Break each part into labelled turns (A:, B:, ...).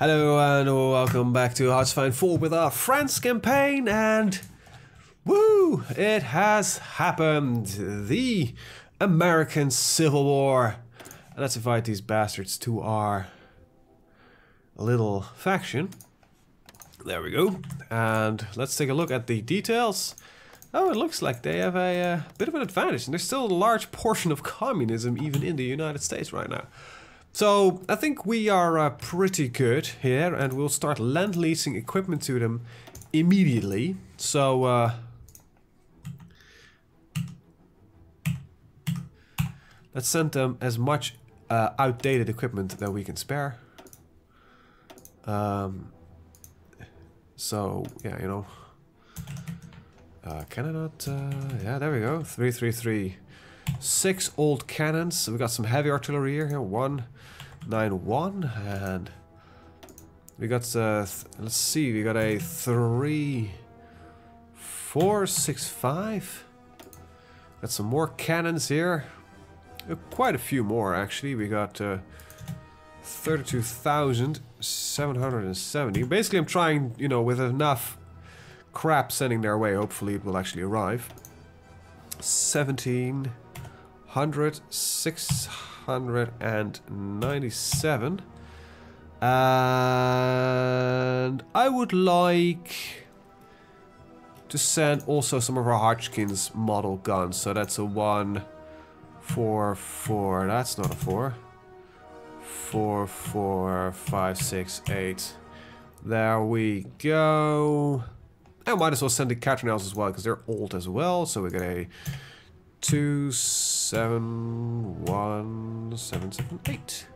A: Hello and welcome back to HoI4 with our France campaign, and woo, it has happened, the American Civil War. And let's invite these bastards to our little faction. There we go, and let's take a look at the details. Oh, it looks like they have a bit of an advantage, and there's still a large portion of communism even in the United States right now. So I think we are pretty good here, and we'll start lend-leasing equipment to them immediately. So let's send them as much outdated equipment that we can spare. So yeah, you know, can I not? Yeah, there we go. 333. 6 old cannons. So we got some heavy artillery here. 191, and we got let's see, we got a 3465. Got some more cannons here. Quite a few more actually. We got 32,770. Basically, I'm trying, you know, with enough crap sending their way, hopefully it will actually arrive. 697, and I would like to send also some of our Hodgkins model guns. So that's a 144. That's not a 4. 4, 4, 5, 6, 8. There we go. I might as well send the Catronels as well, because they're old as well. So we got a 271778.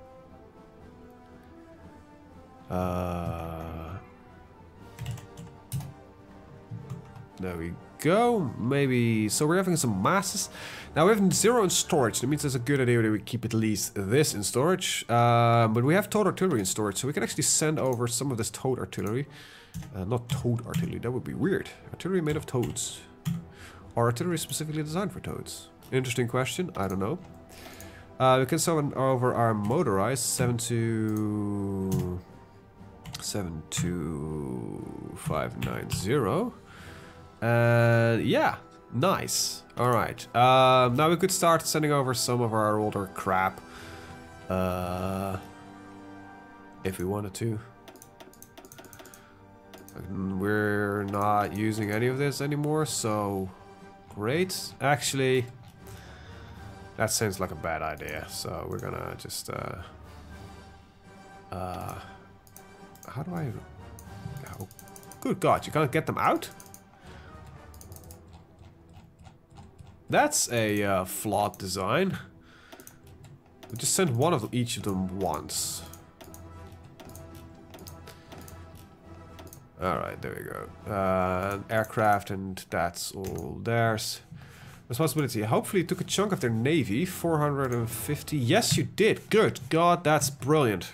A: There we go. Maybe, so we're having some masses. Now we have 0 in storage. That means it's a good idea that we keep at least this in storage. But we have towed artillery in storage, so we can actually send over some of this towed artillery. Not towed artillery, that would be weird. Artillery made of toads. Or artillery specifically designed for toads? Interesting question, I don't know. We can send over our motorized 72590. And yeah, nice. Alright, now we could start sending over some of our older crap. If we wanted to. We're not using any of this anymore, so great. Actually, that seems like a bad idea, so we're gonna just how do I, oh, good God, you can't get them out? That's a flawed design. We just send one of each of them once. Alright, there we go. Aircraft, and that's all theirs. Responsibility. Hopefully you took a chunk of their navy. 450. Yes, you did. Good God, that's brilliant.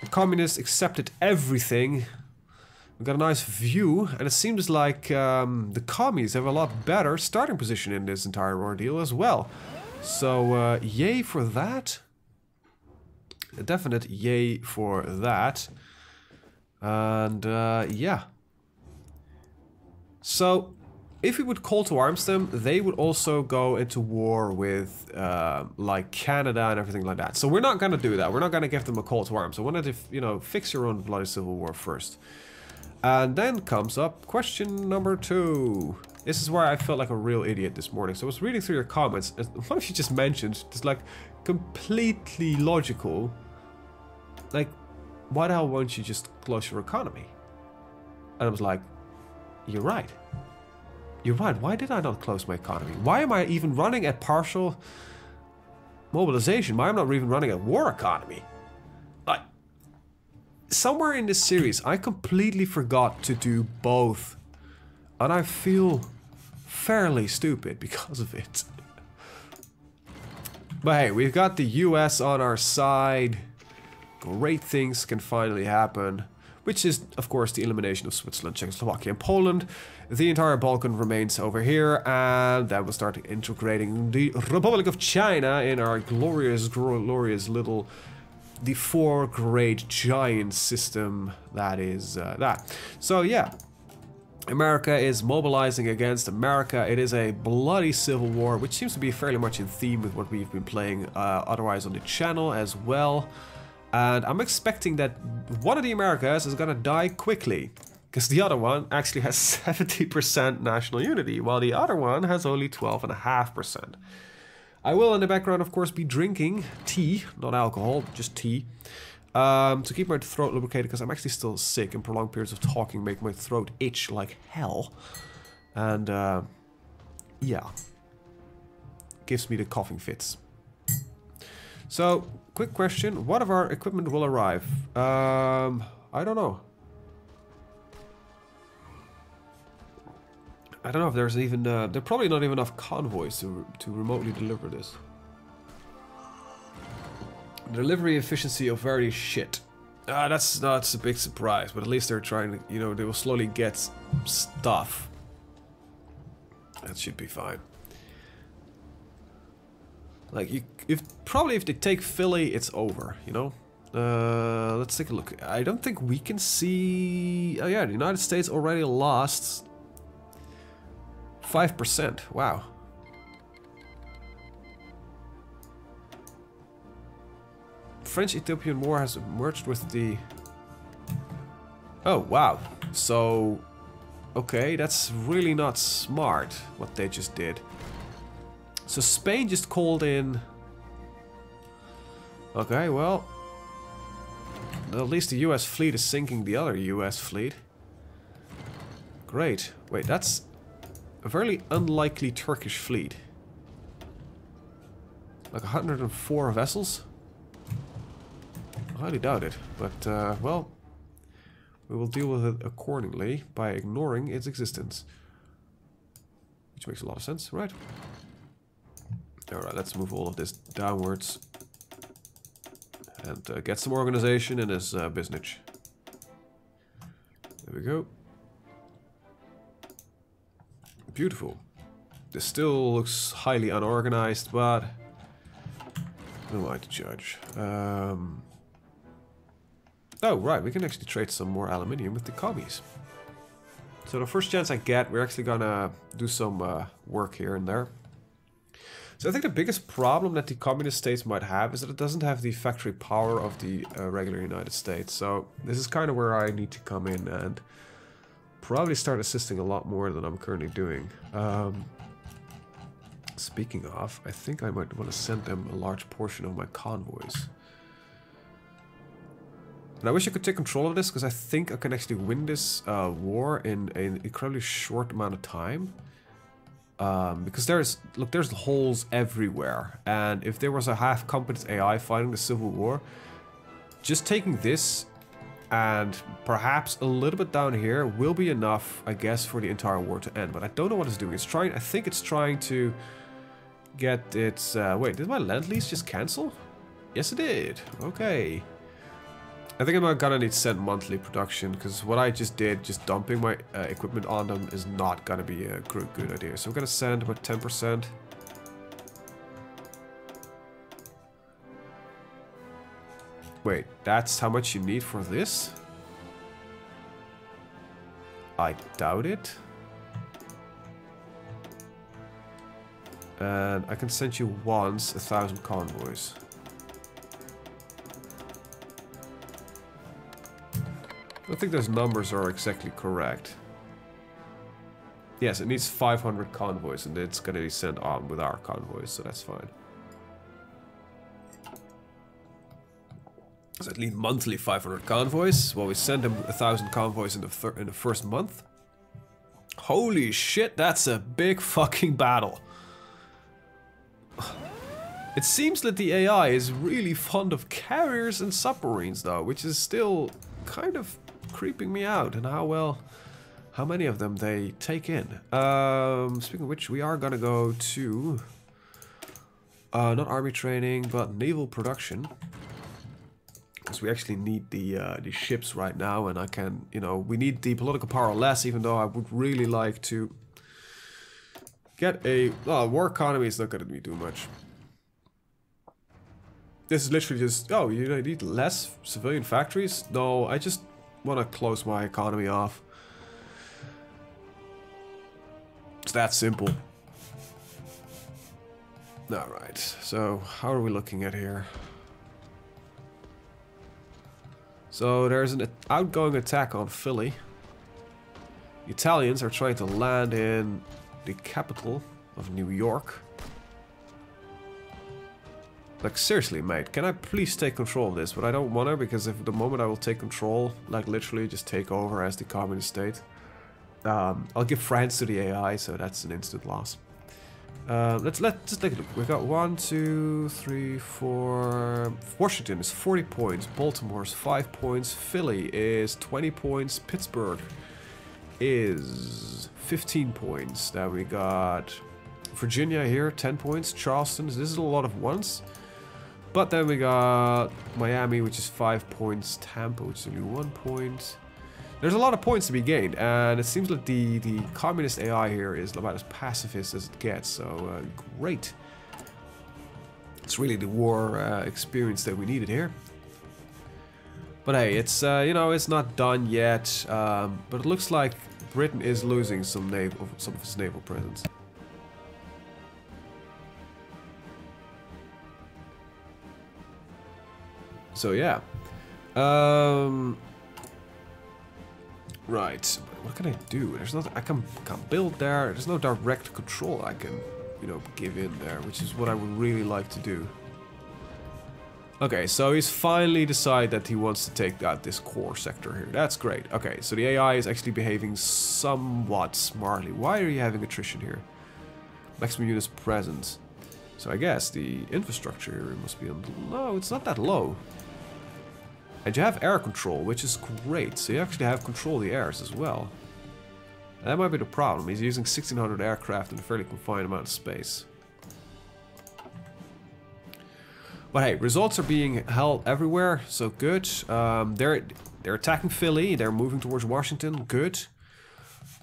A: The communists accepted everything. We got a nice view, and it seems like the commies have a lot better starting position in this entire ordeal as well. So, yay for that. A definite yay for that. And yeah, so if we would call to arms them, they would also go into war with like Canada and everything like that. So we're not gonna do that. We're not gonna give them a call to arms. I wanted to, you know, fix your own bloody civil war first. And then comes up question number 2. This is where I felt like a real idiot this morning. So I was reading through your comments, and what you just mentioned is like completely logical. Like, why the hell won't you just close your economy? And I was like, you're right. You're right. Why did I not close my economy? Why am I even running at partial mobilization? Why am I not even running at war economy? Like, somewhere in this series, I completely forgot to do both. And I feel fairly stupid because of it. But hey, we've got the US on our side. Great things can finally happen, which is, of course, the elimination of Switzerland, Czechoslovakia, and Poland. The entire Balkan remains over here, and then we'll start integrating the Republic of China in our glorious, glorious little the 4 great giant system that is that. So yeah, America is mobilizing against America. It is a bloody civil war, which seems to be fairly much in theme with what we've been playing otherwise on the channel as well. And I'm expecting that one of the Americas is gonna die quickly, because the other one actually has 70% national unity, while the other one has only 12.5%. I will in the background, of course, be drinking tea, not alcohol, just tea, to keep my throat lubricated, because I'm actually still sick, and prolonged periods of talking make my throat itch like hell. And, yeah. Gives me the coughing fits. So, quick question, what of our equipment will arrive? I don't know. I don't know if there's even, there are probably not even enough convoys to remotely deliver this. Delivery efficiency of very shit. That's a big surprise, but at least they're trying to, you know, they will slowly get stuff. That should be fine. Like, if they take Philly, it's over, you know? Let's take a look. I don't think we can see... Oh yeah, the United States already lost 5%. Wow. French-Ethiopian War has merged with the... Oh, wow. So... Okay, that's really not smart, what they just did. So Spain just called in... Okay, well... At least the US fleet is sinking the other US fleet. Great. Wait, that's a very unlikely Turkish fleet. Like 104 vessels? I highly doubt it, but, well... We will deal with it accordingly by ignoring its existence. Which makes a lot of sense, right? Alright, let's move all of this downwards. And get some organization in this business. There we go. Beautiful. This still looks highly unorganized, but... who am I to judge? Oh, right, we can actually trade some more aluminium with the commies. So the first chance I get, we're actually gonna do some work here and there. So I think the biggest problem that the communist states might have is that it doesn't have the factory power of the regular United States. So this is kind of where I need to come in and probably start assisting a lot more than I'm currently doing. Speaking of, I think I might want to send them a large portion of my convoys. And I wish I could take control of this, because I think I can actually win this war in an incredibly short amount of time. Because there's holes everywhere, and if there was a half-competent AI fighting the Civil War, just taking this and perhaps a little bit down here will be enough, I guess, for the entire war to end. But I don't know what it's doing. It's trying. I think it's trying to get its. Wait, did my lend-lease just cancel? Yes, it did. Okay. I think I'm gonna need to send monthly production, because what I just did, just dumping my equipment on them, is not gonna be a good idea. So I'm gonna send about 10%. Wait, that's how much you need for this? I doubt it. And I can send you once 1,000 convoys. I think those numbers are exactly correct. Yes, it needs 500 convoys, and it's going to be sent on with our convoys, so that's fine. So it needs monthly 500 convoys. Well, we send them 1,000 convoys in the first month. Holy shit, that's a big fucking battle. It seems that the AI is really fond of carriers and submarines, though, which is still kind of creeping me out, and how many of them they take in. Speaking of which, we are gonna go to not army training, but naval production, because we actually need the ships right now, and I can, you know, we need the political power less, even though I would really like to get a war economy is not gonna be too much. This is literally just, oh, you need less civilian factories? No, I just want to close my economy off. It's that simple. Alright, so how are we looking at here? So there's an outgoing attack on Philly. The Italians are trying to land in the capital of New York. Like, seriously, mate, can I please take control of this? But I don't want to, because if the moment I will take control, like literally just take over as the communist state, I'll give France to the AI, so that's an instant loss. Let's just take a look. We've got 1, 2, 3, 4. Washington is 40 points. Baltimore's 5 points. Philly is 20 points. Pittsburgh is 15 points. Then we got Virginia here, 10 points. Charleston, this is a lot of ones. But then we got Miami, which is 5 points. Tampa, which is only 1 point. There's a lot of points to be gained, and it seems like the communist AI here is about as pacifist as it gets, so great. It's really the war experience that we needed here. But hey, it's, you know, it's not done yet, but it looks like Britain is losing some of its naval presence. So yeah. Right, what can I do? There's not, I can't build there. There's no direct control I can, you know, give in there, which is what I would really like to do. Okay, so he's finally decided that he wants to take out this core sector here. That's great. Okay, so the AI is actually behaving somewhat smartly. Why are you having attrition here? Maximum units present. So I guess the infrastructure here must be on... No, it's not that low. And you have air control, which is great. So you actually have control of the airs as well. That might be the problem. He's using 1,600 aircraft in a fairly confined amount of space. But hey, results are being held everywhere, so good. They're attacking Philly. They're moving towards Washington. Good.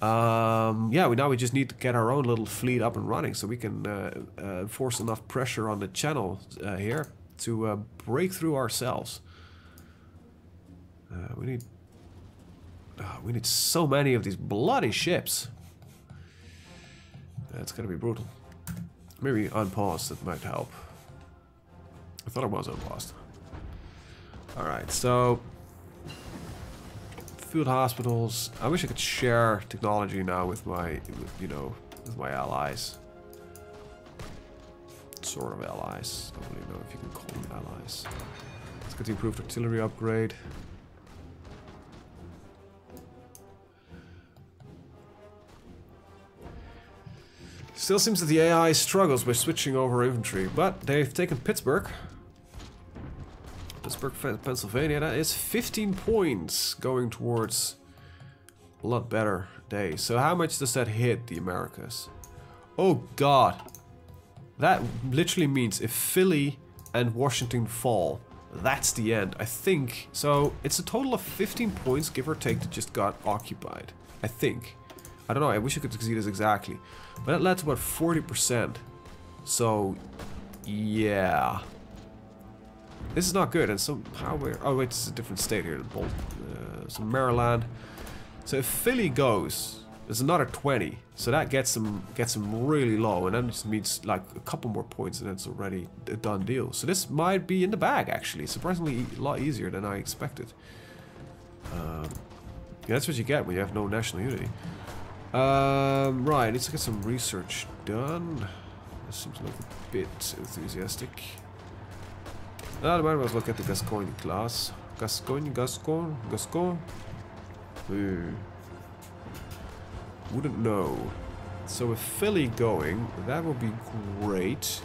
A: Yeah, now we just need to get our own little fleet up and running, so we can force enough pressure on the channel here to break through ourselves. We need so many of these bloody ships. That's gonna be brutal. Maybe unpause, that might help. I thought it was unpaused. Alright, so field hospitals. I wish I could share technology now with my, with my allies. Sort of allies. Don't really know if you can call them allies. Let's get the improved artillery upgrade. Still seems that the AI struggles by switching over infantry, but they've taken Pittsburgh. Pittsburgh, Pennsylvania, that is 15 points going towards a lot better days. So how much does that hit the Americas? Oh god. That literally means if Philly and Washington fall, that's the end, I think. So it's a total of 15 points, give or take, that just got occupied. I think. I don't know, I wish I could see this exactly. But that led to about 40%. So, yeah. This is not good, and somehow we're... Oh wait, this is a different state here. So Maryland. So if Philly goes, there's another 20. So that gets them really low, and then it just means like a couple more points, and it's already a done deal. So this might be in the bag, actually. Surprisingly a lot easier than I expected. Yeah, that's what you get when you have no national unity. Right, I need to get some research done. This seems like a bit enthusiastic. I might as well get the Gascogne class. Gascogne. Wouldn't know. So with Philly going, that would be great.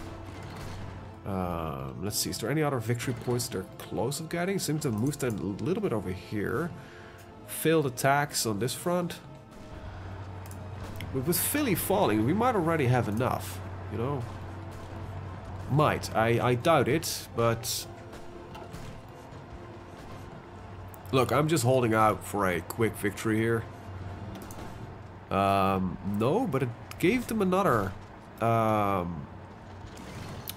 A: Let's see, is there any other victory points they're close of getting? Seem to move them a little bit over here. Failed attacks on this front. But with Philly falling, we might already have enough, you know? Might. I doubt it, but... Look, I'm just holding out for a quick victory here. No, but it gave them another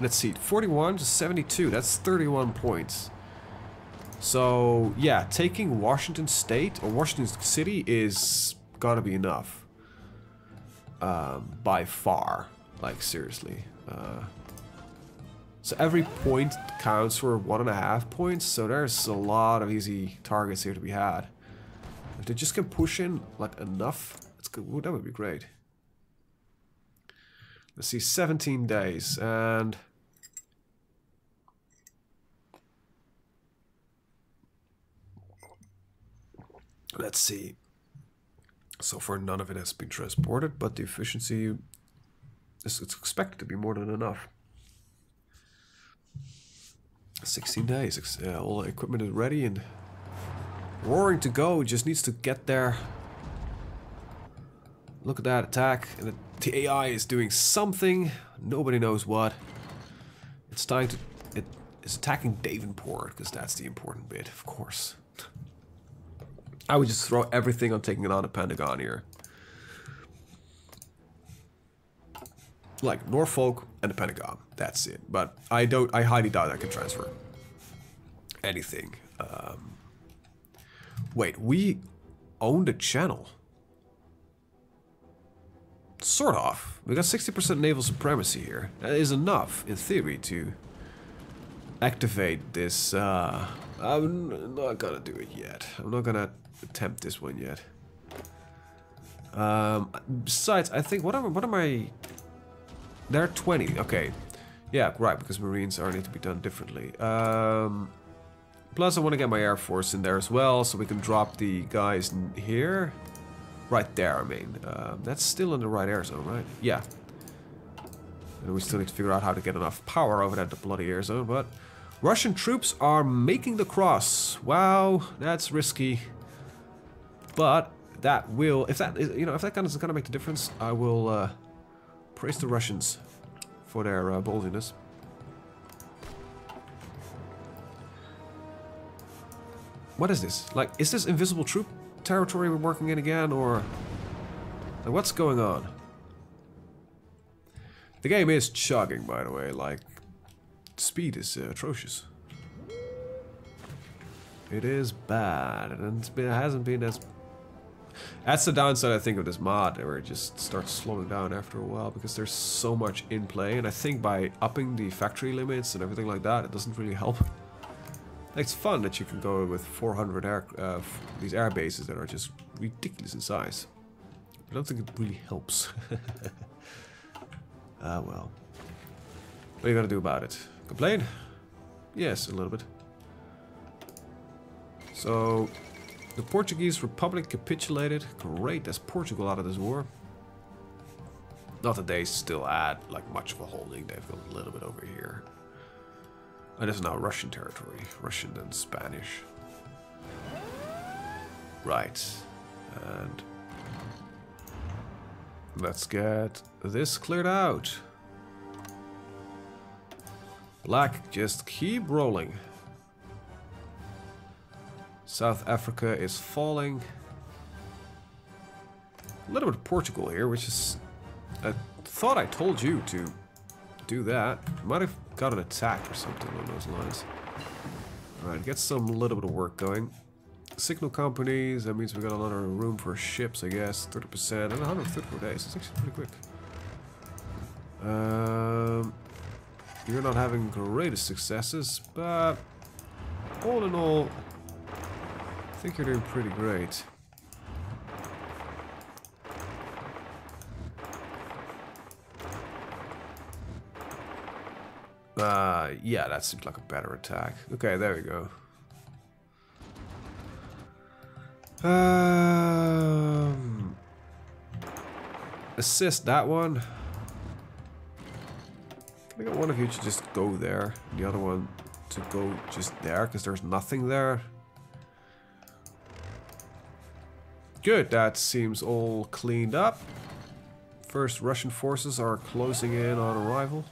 A: Let's see, 41 to 72, that's 31 points. So, yeah, taking Washington State, or Washington City is gotta be enough. By far. Like, seriously. So every point counts for 1.5 points, so there's a lot of easy targets here to be had. If they just can push in, like, enough, it's good. Ooh, that would be great. Let's see, 17 days, and... let's see. So far, none of it has been transported, but the efficiency is expected to be more than enough. 16 days. All the equipment is ready and roaring to go. It just needs to get there. Look at that attack. And the AI is doing something. Nobody knows what. It's time to... it's attacking Davenport, because that's the important bit, of course. I would just throw everything on taking it on the Pentagon here. Like Norfolk and the Pentagon. That's it. But I highly doubt I can transfer anything. Wait, we own the channel. Sort of. We got 60% naval supremacy here. That is enough, in theory, to activate this. I'm not gonna do it yet. I'm not gonna attempt this one yet. Besides, I think what am I? They're 20. Okay, yeah, right. Because Marines are need to be done differently. Plus, I want to get my Air Force in there as well, so we can drop the guys in here. Right there, I mean. That's still in the right air zone, right? Yeah. And we still need to figure out how to get enough power over that bloody air zone, but Russian troops are making the cross. Wow, that's risky. But that will, if that is, if that kind of is gonna make the difference, I will praise the Russians for their boldness. What is this? Like, is this invisible troop territory we're working in again, or like, what's going on? The game is chugging, by the way. Like, speed is atrocious. It is bad, and it hasn't been as... That's the downside, I think, of this mod, where it just starts slowing down after a while, because there's so much in play, and I think by upping the factory limits and everything like that, it doesn't really help. It's fun that you can go with 400 these air bases that are just ridiculous in size. I don't think it really helps. Ah, well. What are you gonna do about it? Complain? Yes, a little bit. So, the Portuguese Republic capitulated. Great, that's Portugal out of this war. Not that they still had like much of a holding. They've got a little bit over here. And this is now Russian territory. Russian and Spanish. Right. And let's get this cleared out. Black, just keep rolling. South Africa is falling. A little bit of Portugal here, which is... I thought I told you to do that. Might have got an attack or something along those lines. Alright, get some little bit of work going. Signal companies, that means we got a lot of room for ships, I guess. 30% and 134 days. That's actually pretty quick. You're not having greatest successes, but all in all, I think you're doing pretty great. Yeah, that seems like a better attack. Okay, there we go. Assist that one. Can I get one of you to just go there, and the other one to go just there, because there's nothing there? Good, that seems all cleaned up. First Russian forces are closing in on arrival.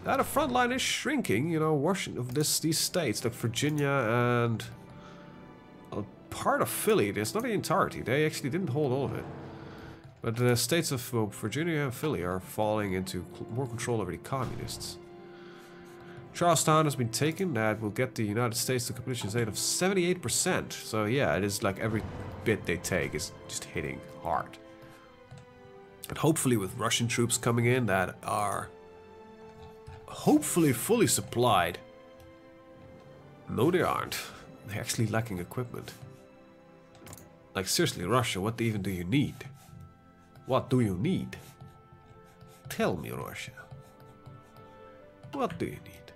A: Now the front line is shrinking, you know, Washington, these states, like Virginia and a part of Philly, it's not the entirety, they actually didn't hold all of it. But the states of Virginia and Philly are falling into more control over the communists. Charlestown has been taken. That will get the United States to capitulation rate of 78%. So yeah, it is like every bit they take is just hitting hard. And hopefully with Russian troops coming in that are hopefully fully supplied. No, they aren't. They're actually lacking equipment. Like seriously, Russia, what even do you need? What do you need? Tell me, Russia. What do you need?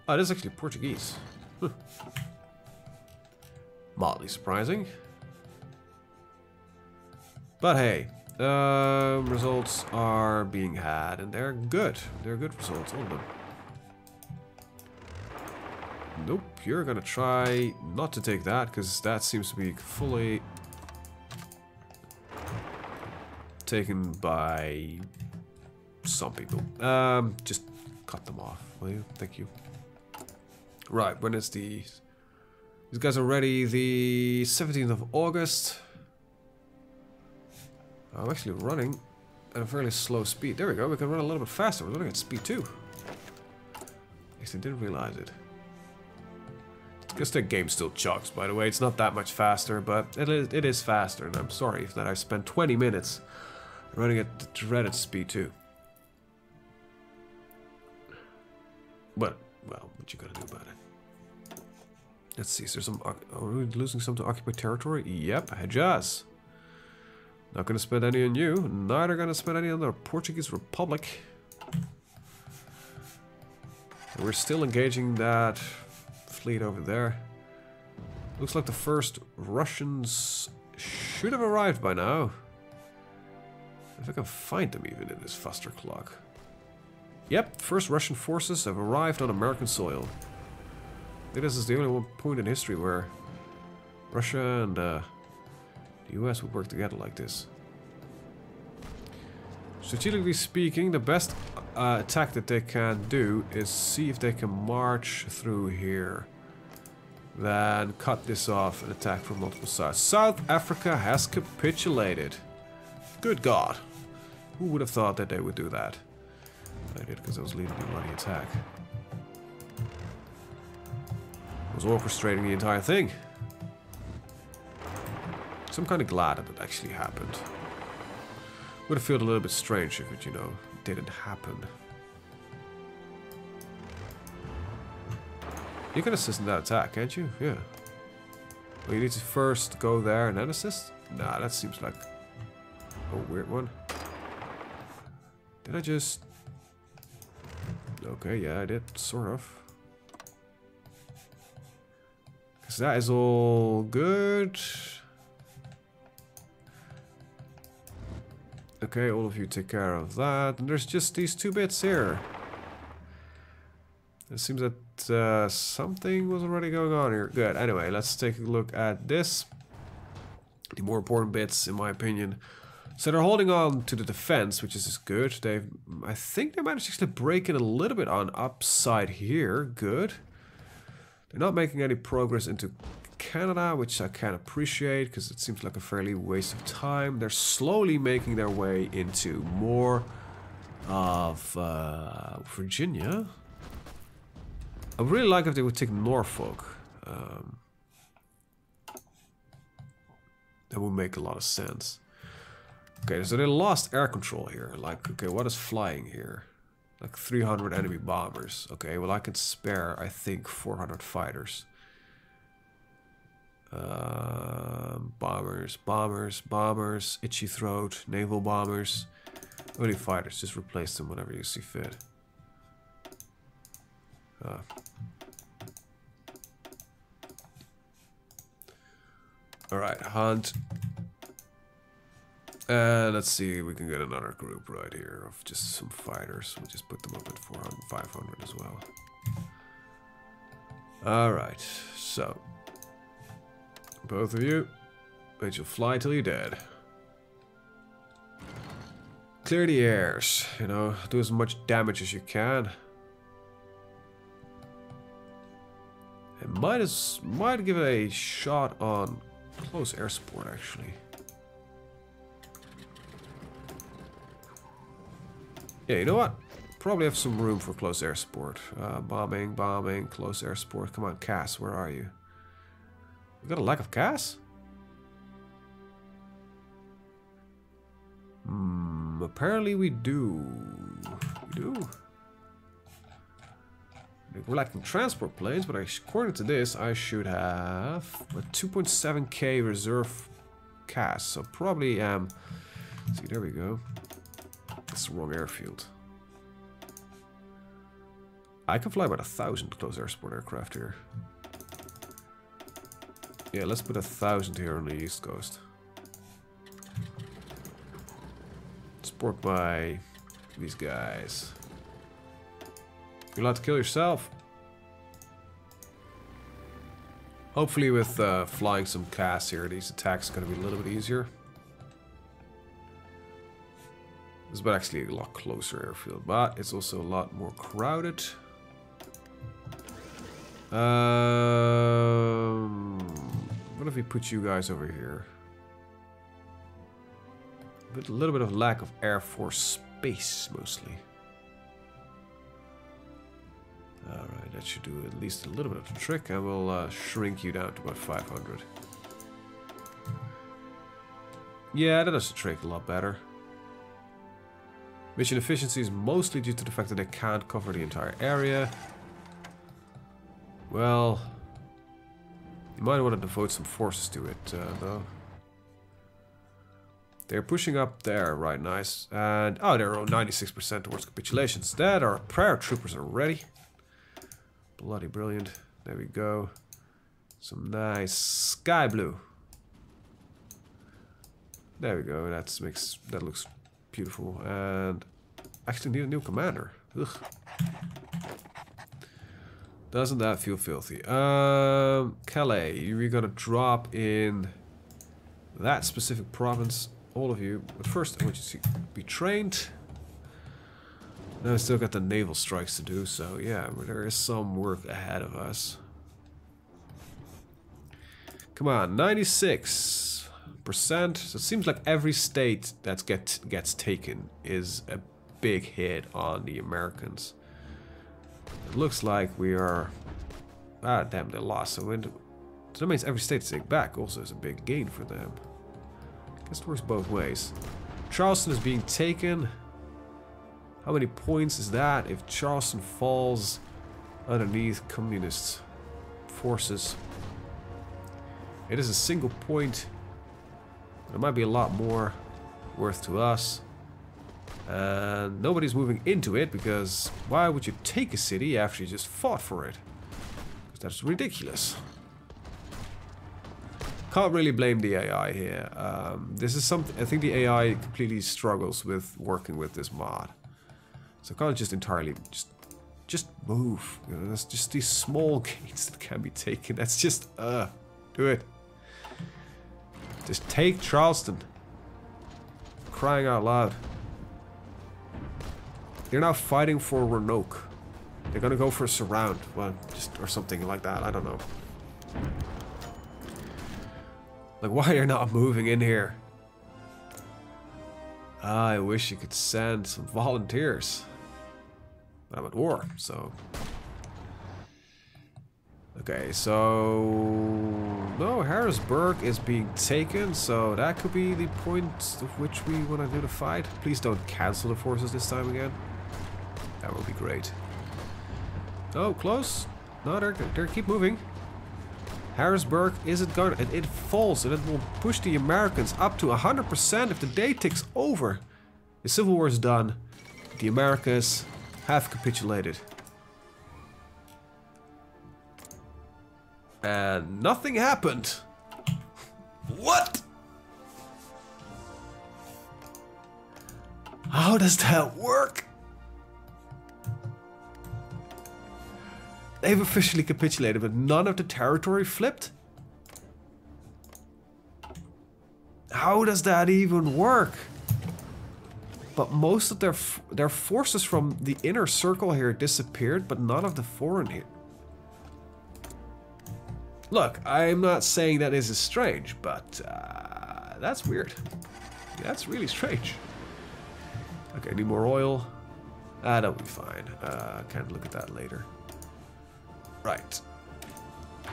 A: Oh, this is actually Portuguese. Huh. Mildly surprising. But hey, results are being had, and they're good. They're good results, all of them. Nope, you're gonna try not to take that, because that seems to be fully taken by some people. Just cut them off, will you? Thank you. Right, when is these guys are ready the 17th of August. I'm actually running at a fairly slow speed. There we go, we can run a little bit faster. We're running at speed 2. I guess I didn't realize it. I guess the game still chugs, by the way. It's not that much faster, but it is faster, and I'm sorry that I spent 20 minutes running at the dreaded speed 2. But, well, what you gonna do about it? Let's see, is there some... Are we losing some to occupied territory? Yep, Hejaz. Not gonna spend any on you. Neither gonna spend any on the Portuguese Republic. And we're still engaging that fleet over there. Looks like the first Russians should have arrived by now. If I can find them even in this fuster clock. Yep, first Russian forces have arrived on American soil. I think this is the only one point in history where Russia and the US would work together like this. Strategically speaking, the best attack that they can do is see if they can march through here. Then cut this off and attack from multiple sides. South Africa has capitulated. Good God. Who would have thought that they would do that? I did because I was leading the bloody attack. I was orchestrating the entire thing. So I'm kind of glad that it actually happened. Would have felt a little bit strange if it, you know, didn't happen. You can assist in that attack, can't you? Yeah. Well, you need to first go there and then assist? Nah, that seems like a weird one. Did I just... Okay, yeah, I did, sort of. Because that is all good. Okay, all of you take care of that. And there's just these 2 bits here. It seems that something was already going on here. Good, anyway, let's take a look at this. The more important bits, in my opinion. So they're holding on to the defense, which is good. I think they managed to actually break in a little bit on upside here. Good. They're not making any progress into Canada, which I can appreciate, because it seems like a fairly waste of time. They're slowly making their way into more of Virginia. I would really like if they would take Norfolk. That would make a lot of sense. Okay, so they lost air control here. Like, okay, what is flying here? Like 300 enemy bombers. Okay, well I can spare, I think, 400 fighters. Bombers, itchy throat, naval bombers. Only fighters, just replace them whenever you see fit. Alright, hunt. And let's see, we can get another group right here of just some fighters. We'll just put them up at 400, 500 as well. Alright, so. Both of you, let you fly till you're dead. Clear the airs, you know, do as much damage as you can. And might give it a shot on close air support, actually. Yeah, you know what? Probably have some room for close air support. Bombing, bombing, close air support. Come on, Cass, where are you? We got a lack of Cass? Apparently we do. We do. We're lacking transport planes, but according to this, I should have a 2.7k reserve Cass. So probably, see, there we go. That's the wrong airfield. I can fly about 1,000 close air support aircraft here. Yeah, let's put 1,000 here on the east coast. Support by these guys. You're allowed to kill yourself. Hopefully with flying some Cass here, these attacks are going to be a little bit easier. This is actually a lot closer airfield, but it's also a lot more crowded. What if we put you guys over here? With a little bit of lack of Air Force space, mostly. Alright, that should do at least a little bit of the trick, and we'll shrink you down to about 500. Yeah, that does the trick a lot better. Mission efficiency is mostly due to the fact that they can't cover the entire area. Well, you might want to devote some forces to it, though. They're pushing up there, right, nice. And, oh, they're 96% towards capitulations. That our prayer troopers are ready. Bloody brilliant. There we go. Some nice sky blue. There we go. That looks beautiful. And actually need a new commander. Ugh. Doesn't that feel filthy? Calais, you're gonna drop in that specific province, all of you. But first, I want you to be trained. Now I still got the naval strikes to do, so yeah, there is some work ahead of us. Come on, 96%. So it seems like every state that gets taken is a big hit on the Americans. It looks like we are... Ah, damn, they lost. So that means every state taken back also is a big gain for them. I guess it works both ways. Charleston is being taken. How many points is that if Charleston falls underneath communist forces? It is a single point. There might be a lot more worth to us. And nobody's moving into it because why would you take a city after you just fought for it? Because that's ridiculous. Can't really blame the AI here. This is something I think the AI completely struggles with working with this mod. So can't just entirely just move. You know, there's just these small gains that can be taken. That's just do it. Just take Charleston. Crying out loud. They're now fighting for Roanoke. They're gonna go for a surround, well, just or something like that. I don't know. Like, why are you not moving in here? I wish you could send some volunteers. But I'm at war, so... Okay, so... No, Harrisburg is being taken, so that could be the point of which we want to do the fight. Please don't cancel the forces this time again. That would be great. Oh, close. No, they're keep moving. Harrisburg isn't going to... It falls, and it will push the Americans up to 100% if the day ticks over. The Civil War is done. The Americas have capitulated. And nothing happened. What? How does that work? They've officially capitulated, but none of the territory flipped? How does that even work? But most of their forces from the inner circle here disappeared, but none of the foreign here. Look, I'm not saying that this is strange, but that's weird. That's really strange. Okay, need more oil. That'll be fine. Can't look at that later. Right.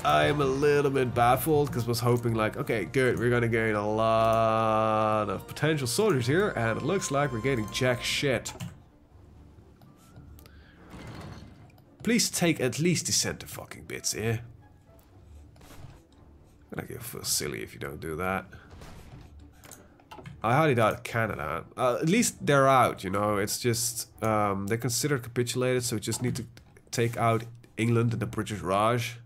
A: I'm a little bit baffled because I was hoping like, okay, good, we're gonna gain a lot of potential soldiers here, and it looks like we're gaining jack shit. Please take at least the center fucking bits, eh? I'm gonna feel silly if you don't do that. I highly doubt Canada. At least they're out, you know. It's just they're considered capitulated, so we just need to take out England and the British Raj.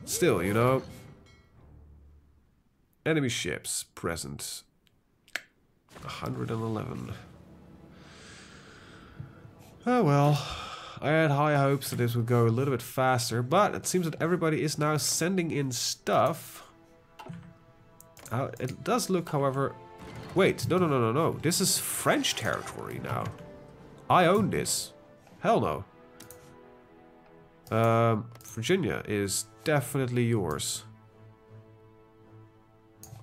A: Still, you know. Enemy ships present. 111. Oh well. I had high hopes that this would go a little bit faster, but it seems that everybody is now sending in stuff. It does look, however... Wait, no. This is French territory now. I own this. Hell no. Virginia is definitely yours.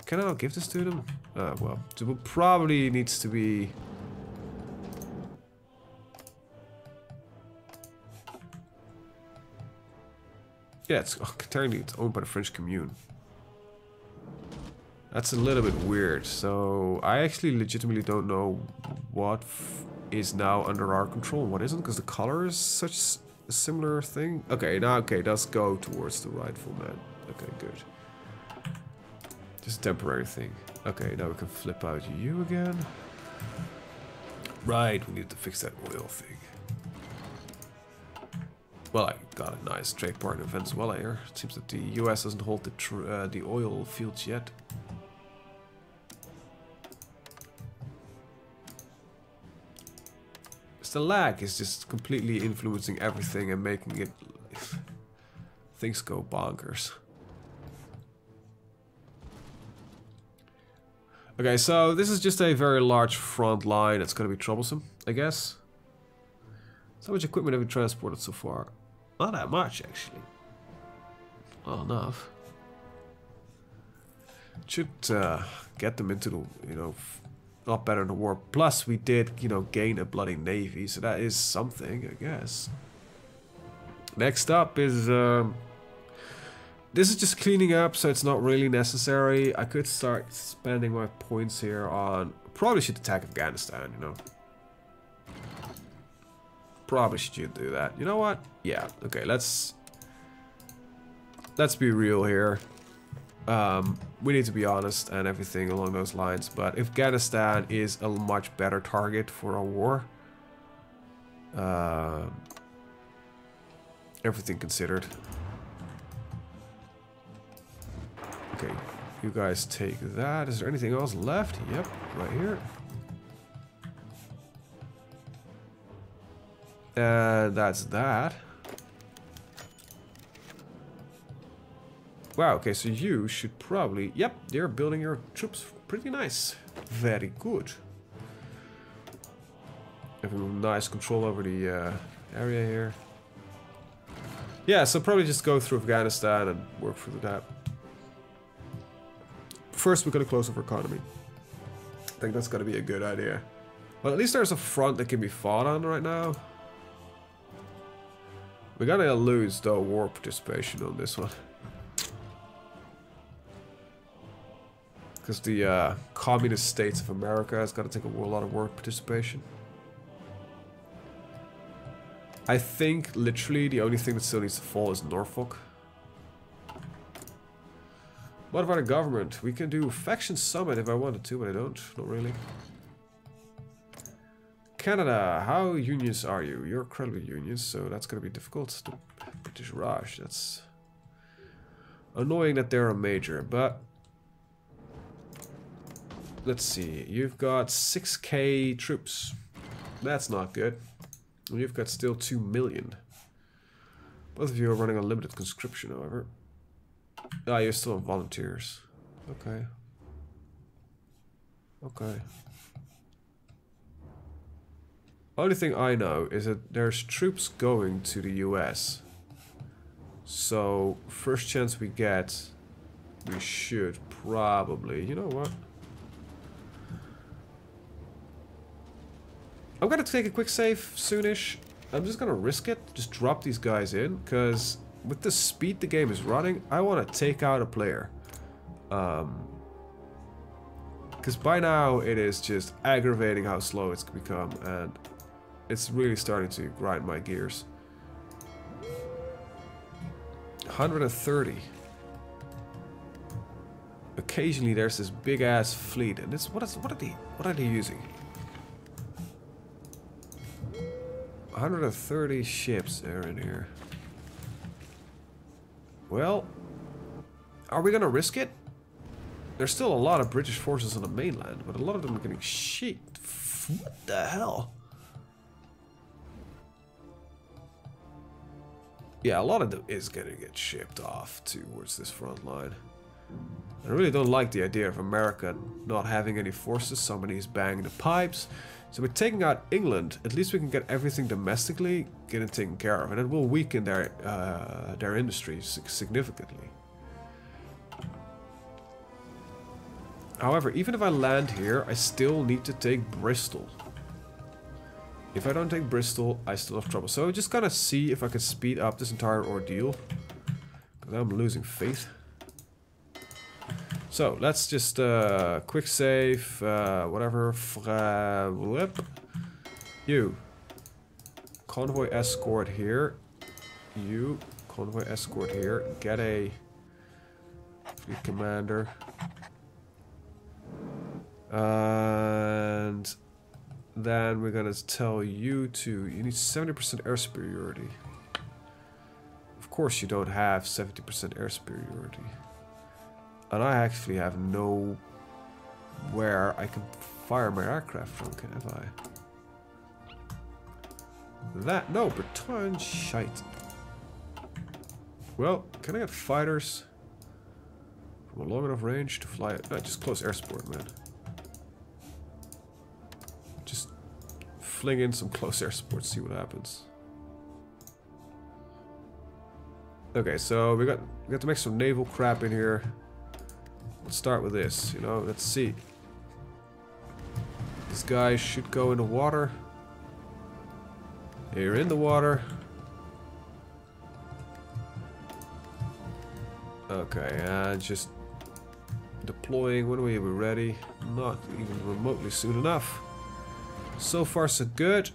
A: Can I not give this to them? Well, it will probably needs to be... Yeah, it's technically it's owned by the French Commune. That's a little bit weird. So I actually legitimately don't know what is now under our control and what isn't, because the color is such a similar thing. Okay, now it does go towards the rightful man. Okay, good. Just a temporary thing. Okay, now we can flip out you again. Right, we need to fix that oil thing. Well, I got a nice trade partner in Venezuela here. It seems that the US doesn't hold the oil fields yet. The lag is just completely influencing everything and making it... things go bonkers. Okay, so this is just a very large front line that's going to be troublesome, I guess. So how much equipment have we transported so far? Not that much, actually. Well enough. Should get them into the, you know, not better in the war. Plus, we did, you know, gain a bloody navy, so that is something, I guess. Next up is this is just cleaning up, so it's not really necessary. I could start spending my points here on... Probably should attack Afghanistan, you know. Probably should do that. You know what? Yeah, okay, let's be real here. We need to be honest and everything along those lines, but Afghanistan is a much better target for a war. Everything considered. Okay, you guys take that. Is there anything else left? Yep, right here. And that's that. Wow, okay, so you should probably... Yep, they're building your troops pretty nice. Very good. Having nice control over the area here. Yeah, so probably just go through Afghanistan and work through that. First, we're gonna close off our economy. I think that's gonna be a good idea. Well, at least there's a front that can be fought on right now. We're gonna lose, though, war participation on this one. Because the communist states of America has got to take a lot of war participation. I think literally the only thing that still needs to fall is Norfolk. What about the government? We can do faction summit if I wanted to, but I don't. Not really. Canada, how unions are you? You're incredibly unions, so that's going to be difficult. The British Raj, that's annoying that they're a major, but... Let's see, you've got 6k troops. That's not good. You've got still 2 million. Both of you are running unlimited conscription, however. Ah, you're still on volunteers. Okay. Okay. Only thing I know is that there's troops going to the US. So, first chance we get, we should probably... You know what? I'm gonna take a quick save soonish. I'm just gonna risk it. Just drop these guys in, because with the speed the game is running, I want to take out a player. Because by now it is just aggravating how slow it's become, and it's really starting to grind my gears. 130. Occasionally there's this big ass fleet, and this what are they using? 130 ships are in here. Well, are we gonna risk it? There's still a lot of British forces on the mainland, but a lot of them are getting shit. What the hell? Yeah, a lot of them is gonna get shipped off towards this front line. I really don't like the idea of America not having any forces. Somebody's banging the pipes. So we're taking out England. At least we can get everything domestically getting taken care of, and it will weaken their industry significantly. However, even if I land here, I still need to take Bristol. If I don't take Bristol, I still have trouble. So I'm just gonna see if I can speed up this entire ordeal, because I'm losing faith. So let's just quick save, whatever. You convoy escort here. You convoy escort here. Get a fleet commander. And then we're gonna tell you to. You need 70% air superiority. Of course, you don't have 70% air superiority. And I actually have nowhere I can fire my aircraft from, have I? That, no, Breton shite. Well, can I get fighters from a long enough range to fly it? No, just close air support, man. Just fling in some close air support, see what happens. Okay, so we got to make some naval crap in here. Let's start with this, you know, let's see. This guy should go in the water. You're in the water. Okay, just deploying. When are we ready? Not even remotely soon enough. So far so good.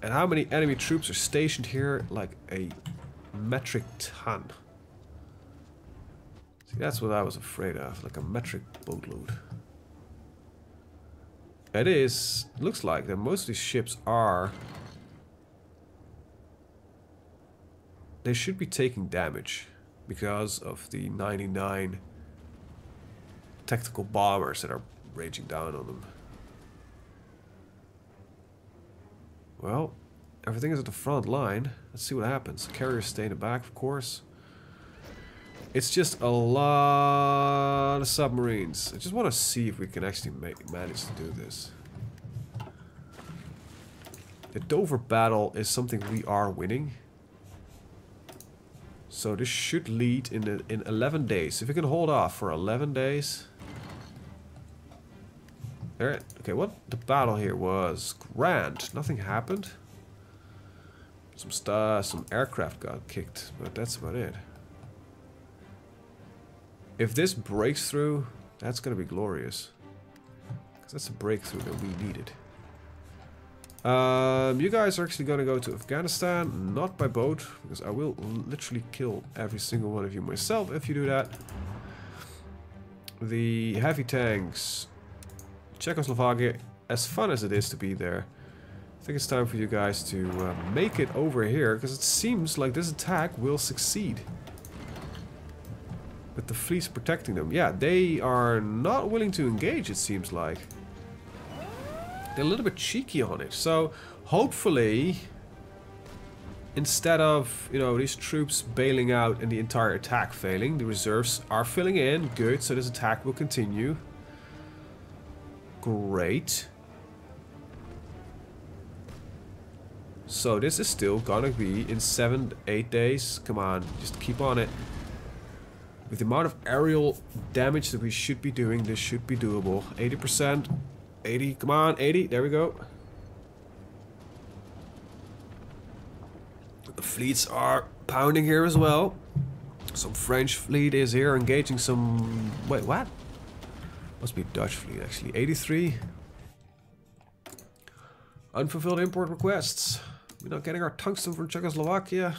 A: And how many enemy troops are stationed here? Like a metric ton. See, that's what I was afraid of, like a metric boatload. It is, looks like that most of these ships are... They should be taking damage because of the 99 tactical bombers that are raging down on them. Well, everything is at the front line. Let's see what happens. Carriers stay in the back, of course. It's just a lot of submarines. I just want to see if we can actually manage to do this. The Dover battle is something we are winning. So this should lead in 11 days. If we can hold off for 11 days. There. Okay, what the battle here was grand. Nothing happened. Some aircraft got kicked, but that's about it. If this breaks through, that's gonna be glorious. Because that's a breakthrough that we needed. You guys are actually gonna go to Afghanistan, not by boat, because I will literally kill every single one of you myself if you do that. The heavy tanks, Czechoslovakia, as fun as it is to be there, I think it's time for you guys to make it over here, because it seems like this attack will succeed. With the fleets protecting them. Yeah, they are not willing to engage, it seems like. They're a little bit cheeky on it. So, hopefully, instead of, you know, these troops bailing out and the entire attack failing, the reserves are filling in. Good, so this attack will continue. Great. So, this is still gonna be in 7 to 8 days. Come on, just keep on it. With the amount of aerial damage that we should be doing, this should be doable. 80%. 80, come on, 80, there we go. Fleets are pounding here as well. Some French fleet is here engaging some... Wait, what? Must be Dutch fleet actually. 83. Unfulfilled import requests. We're not getting our tungsten from Czechoslovakia.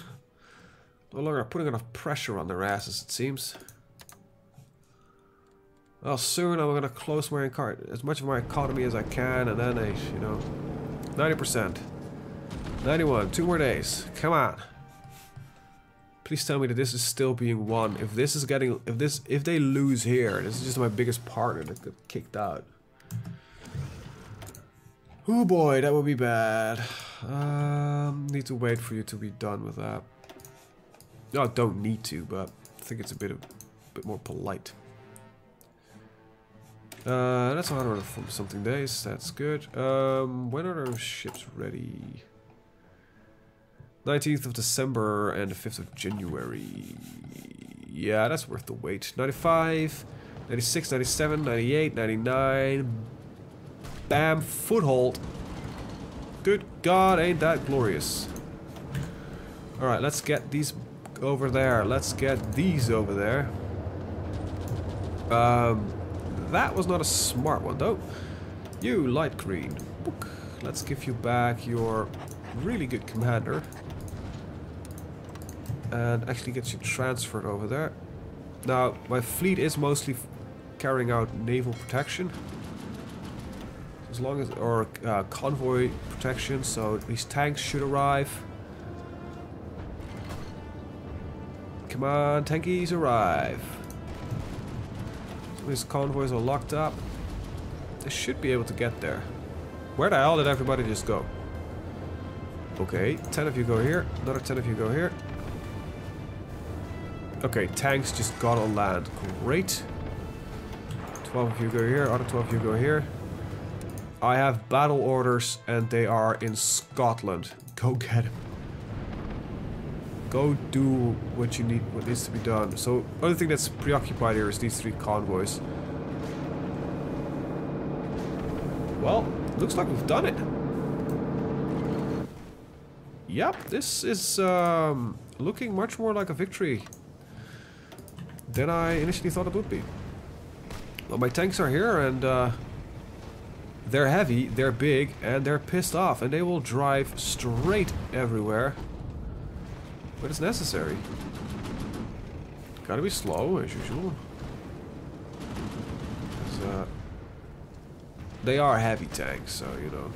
A: No longer putting enough pressure on their asses, it seems. Well, soon I'm gonna close my as much of my economy as I can, and then you know, 90%, 91. 2 more days. Come on. Please tell me that this is still being won. If this is getting, if they lose here, this is just my biggest partner that got kicked out. Oh boy, that would be bad. Need to wait for you to be done with that. No, don't need to, but I think it's a bit more polite. That's 100 from something days. That's good. When are our ships ready? 19th of December and the 5th of January. Yeah, that's worth the wait. 95, 96, 97, 98, 99. Bam, foothold. Good God, ain't that glorious. Alright, let's get these over there. Let's get these over there. That was not a smart one, though. You, light green. Book. Let's give you back your really good commander. And actually get you transferred over there. Now, my fleet is mostly carrying out naval protection. As long as, or convoy protection, so these tanks should arrive. Come on, tankies, arrive. These convoys are locked up. They should be able to get there. Where the hell did everybody just go? Okay, 10 of you go here. Another 10 of you go here. Okay, tanks just got on land. Great. 12 of you go here. Other 12 of you go here. I have battle orders and they are in Scotland. Go get them. Go do what you need, what needs to be done. So, only thing that's preoccupied here is these 3 convoys. Well, looks like we've done it. Yep, this is looking much more like a victory than I initially thought it would be. Well, my tanks are here and they're heavy, they're big, and they're pissed off, and they will drive straight everywhere. But it's necessary. Gotta be slow, as usual. They are heavy tanks, so, you know.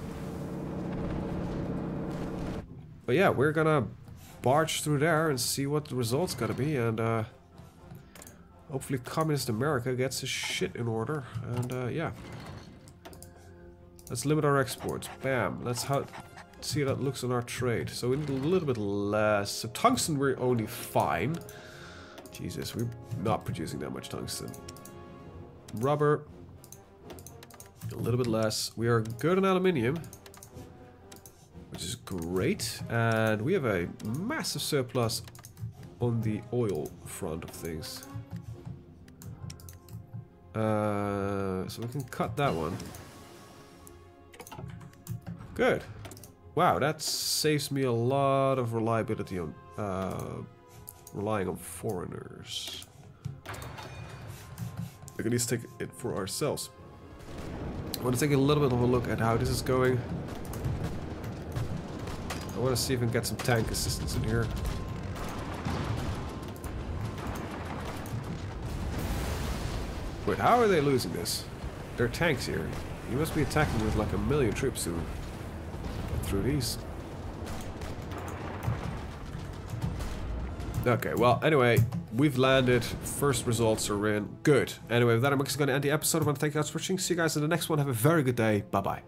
A: But yeah, we're gonna barge through there and see what the result's gonna be, and hopefully Communist America gets his shit in order, and yeah. Let's limit our exports. Bam. Let's see how that looks on our trade. So we need a little bit less. So tungsten we're only fine. Jesus, we're not producing that much tungsten. Rubber. A little bit less. We are good on aluminium, which is great. And we have a massive surplus on the oil front of things. So we can cut that one. Good. Wow, that saves me a lot of reliability on relying on foreigners. We can at least take it for ourselves. I want to take a little bit of a look at how this is going. I want to see if we can get some tank assistance in here. Wait, how are they losing this? There are tanks here. You must be attacking with like 1 million troops soon. Through these. Okay, well, anyway, we've landed. First results are in. Good. Anyway, with that, I'm actually going to end the episode. I want to thank you guys for watching. See you guys in the next one. Have a very good day. Bye-bye.